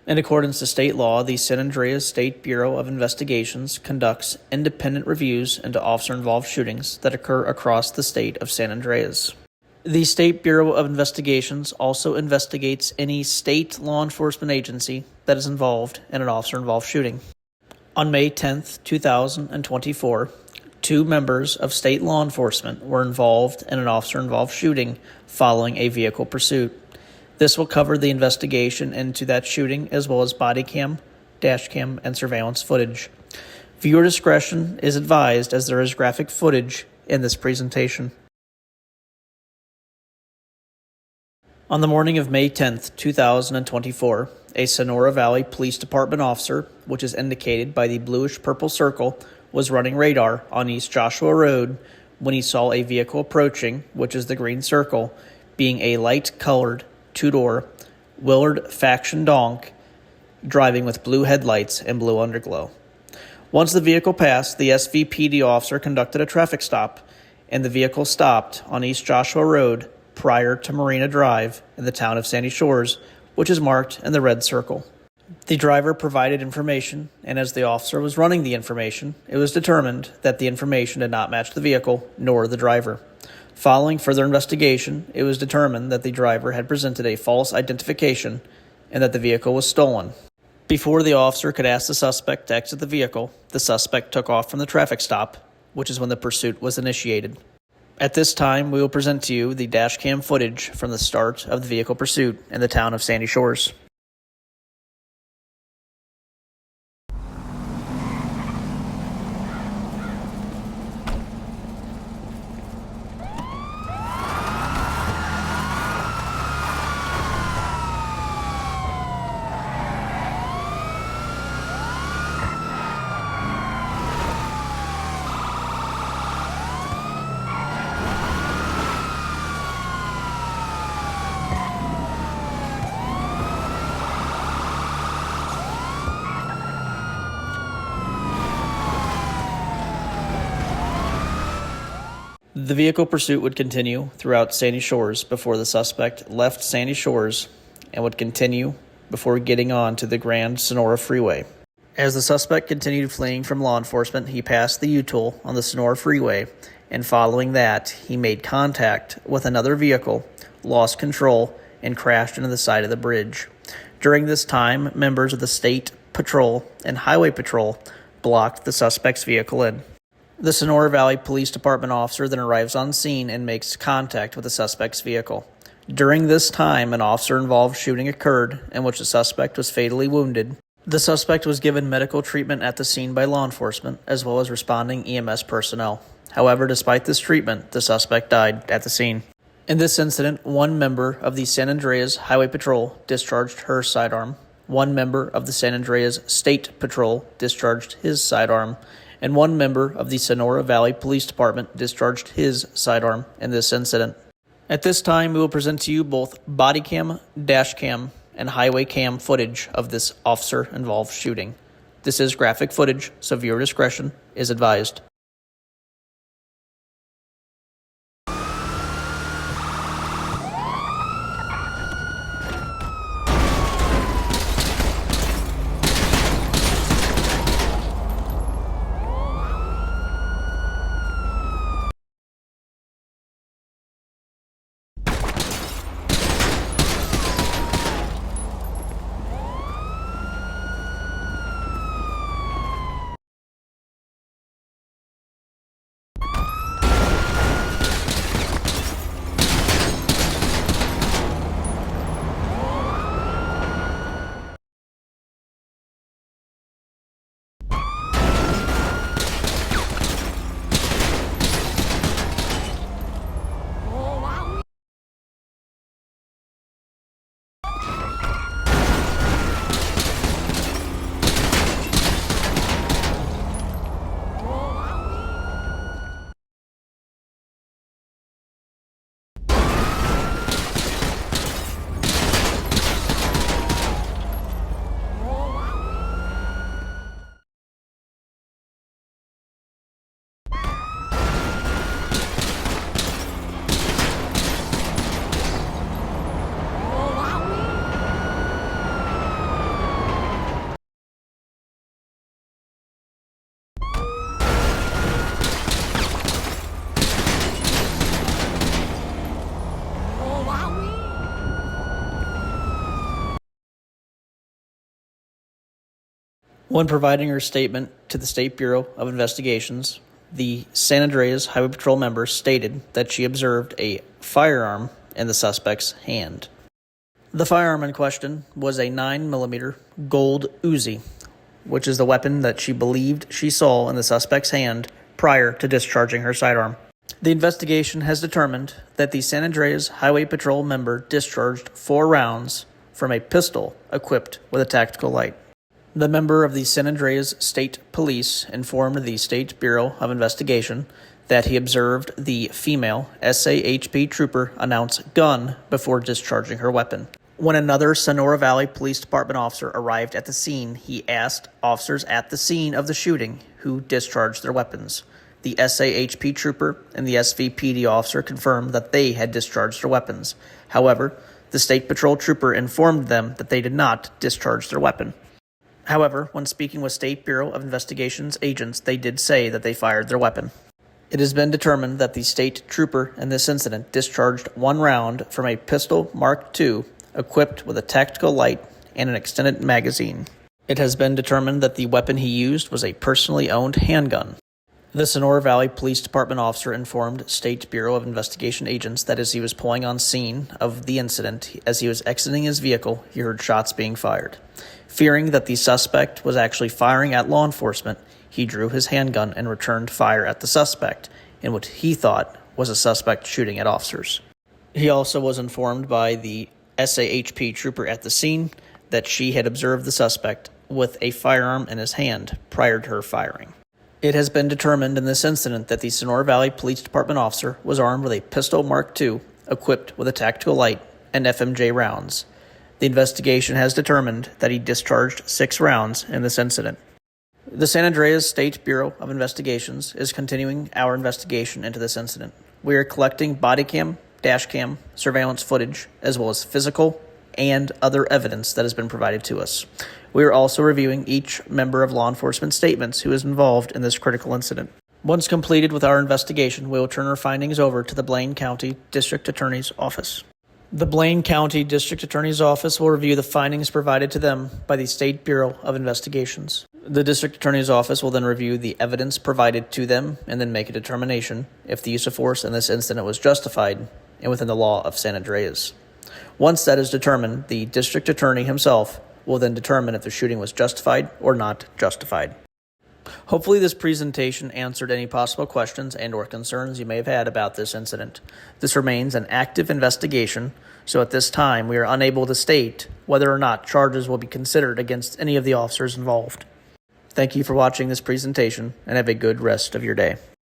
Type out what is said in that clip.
In accordance to state law, the San Andreas State Bureau of Investigations conducts independent reviews into officer-involved shootings that occur across the state of San Andreas. The State Bureau of Investigations also investigates any state law enforcement agency that is involved in an officer-involved shooting. On May 10, 2024, 2 members of state law enforcement were involved in an officer-involved shooting following a vehicle pursuit. This will cover the investigation into that shooting as well as body cam, dash cam, and surveillance footage. Viewer discretion is advised as there is graphic footage in this presentation. On the morning of May 10, 2024, a Sonora Valley Police Department officer, which is indicated by the bluish-purple circle, was running radar on East Joshua Road when he saw a vehicle approaching, which is the green circle, being a light-colored, 2-door, Willard Faction Donk, driving with blue headlights and blue underglow. Once the vehicle passed, the SVPD officer conducted a traffic stop, and the vehicle stopped on East Joshua Road prior to Marina Drive in the town of Sandy Shores, which is marked in the red circle. The driver provided information, and as the officer was running the information, it was determined that the information did not match the vehicle nor the driver. Following further investigation, it was determined that the driver had presented a false identification and that the vehicle was stolen. Before the officer could ask the suspect to exit the vehicle, the suspect took off from the traffic stop, which is when the pursuit was initiated. At this time, we will present to you the dash cam footage from the start of the vehicle pursuit in the town of Sandy Shores. The vehicle pursuit would continue throughout Sandy Shores before the suspect left Sandy Shores and would continue before getting on to the Grand Sonora Freeway. As the suspect continued fleeing from law enforcement, he passed the U-toll on the Sonora Freeway, and following that, he made contact with another vehicle, lost control, and crashed into the side of the bridge. During this time, members of the State Patrol and Highway Patrol blocked the suspect's vehicle in. The Sonora Valley Police Department officer then arrives on scene and makes contact with the suspect's vehicle. During this time, an officer-involved shooting occurred in which the suspect was fatally wounded. The suspect was given medical treatment at the scene by law enforcement, as well as responding EMS personnel. However, despite this treatment, the suspect died at the scene. In this incident, 1 member of the San Andreas Highway Patrol discharged her sidearm, 1 member of the San Andreas State Patrol discharged his sidearm, and 1 member of the Sonora Valley Police Department discharged his sidearm in this incident. At this time, we will present to you both body cam, dash cam, and highway cam footage of this officer-involved shooting. This is graphic footage, so viewer discretion is advised. When providing her statement to the State Bureau of Investigations, the San Andreas Highway Patrol member stated that she observed a firearm in the suspect's hand. The firearm in question was a 9mm gold Uzi, which is the weapon that she believed she saw in the suspect's hand prior to discharging her sidearm. The investigation has determined that the San Andreas Highway Patrol member discharged 4 rounds from a pistol equipped with a tactical light. The member of the San Andreas State Police informed the State Bureau of Investigation that he observed the female SAHP trooper announce gun before discharging her weapon. When another Sonora Valley Police Department officer arrived at the scene, he asked officers at the scene of the shooting who discharged their weapons. The SAHP trooper and the SVPD officer confirmed that they had discharged their weapons. However, the State Patrol trooper informed them that they did not discharge their weapon. However, when speaking with State Bureau of Investigations agents, they did say that they fired their weapon. It has been determined that the state trooper in this incident discharged 1 round from a pistol Mark II equipped with a tactical light and an extended magazine. It has been determined that the weapon he used was a personally owned handgun. The Sonora Valley Police Department officer informed State Bureau of Investigation agents that as he was pulling on scene of the incident, as he was exiting his vehicle, he heard shots being fired. Fearing that the suspect was actually firing at law enforcement, he drew his handgun and returned fire at the suspect, in what he thought was a suspect shooting at officers. He also was informed by the SAHP trooper at the scene that she had observed the suspect with a firearm in his hand prior to her firing. It has been determined in this incident that the Sonora Valley Police Department officer was armed with a pistol Mark II equipped with a tactical light and FMJ rounds. The investigation has determined that he discharged 6 rounds in this incident. The San Andreas State Bureau of Investigations is continuing our investigation into this incident. We are collecting body cam, dash cam, surveillance footage, as well as physical and other evidence that has been provided to us. We are also reviewing each member of law enforcement statements who is involved in this critical incident. Once completed with our investigation, we will turn our findings over to the Blaine County District Attorney's Office. The Blaine County District Attorney's Office will review the findings provided to them by the State Bureau of Investigations. The District Attorney's Office will then review the evidence provided to them and then make a determination if the use of force in this incident was justified and within the law of San Andreas. Once that is determined, the District Attorney himself will then determine if the shooting was justified or not justified. Hopefully this presentation answered any possible questions and/or concerns you may have had about this incident. This remains an active investigation, so at this time we are unable to state whether or not charges will be considered against any of the officers involved. Thank you for watching this presentation and have a good rest of your day.